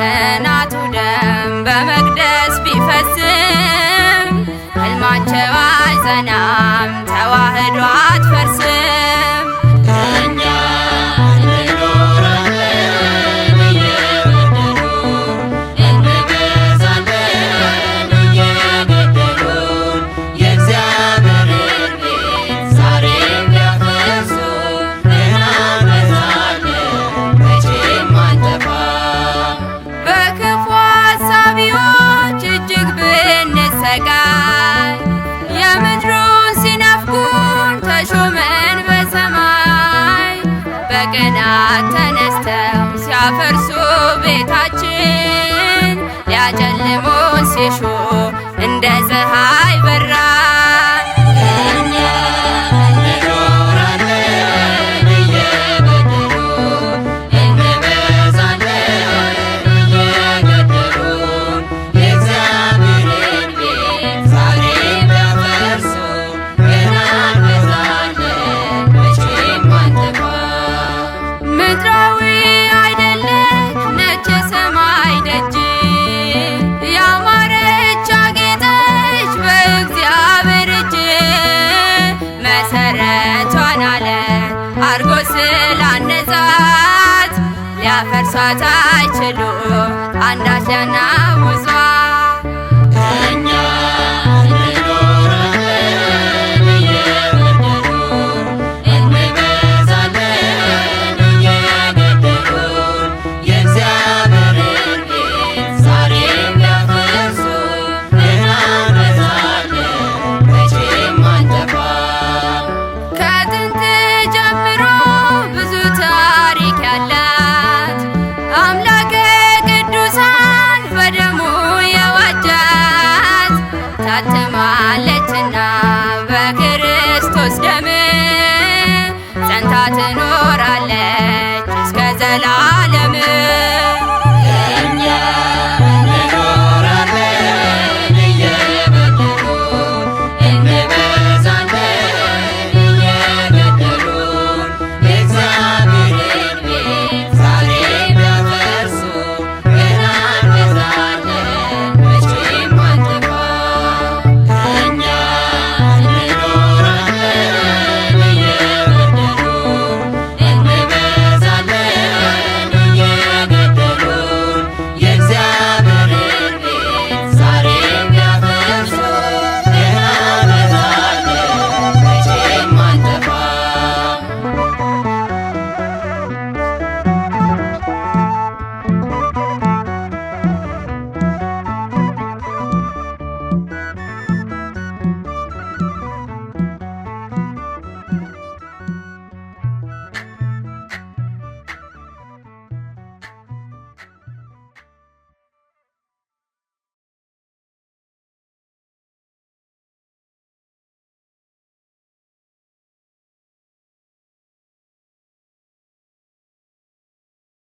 የካህናቱ ደም በመቅደስ ቢፈስም ሕልማቸው አይጸናም፣ ተዋህዶ አትፈርስም። እኛ እንኖራለን እየበደሉ እንበዛለን እየገደሉን የእግዚአብሔርን ቤት ዛሬም ቢያፈርሱ እንበዛለን መቼም አንጠፋም። በክፉ አሳቢዎች እጅግ ብንሰቃይ የምድሩን ሲናፍቁን ተሾመን በሰማይ። በቅናት ተነስተው ሲያፈርሱ ቤታችን ሊያጨልሙን ሲሹ እንደ ፀሐይ በራን። እኛ እንኖራለን እየበደሉ እንበዛለን እየገደሉን የእግዚአብሔርን ቤት ዛሬም ቢያፈርሱ ገና እንበዛለን መቼም አንጠፋም። ምድራዊ አይደለች ነች የሰማይ ደጅ ያማረች አጌጠች በእግዚአብሔር እጅ። መሰረቷን አለት አርጎ ስላነጻት ሊያፈርሷት አይችሉም አንዳች ሊያና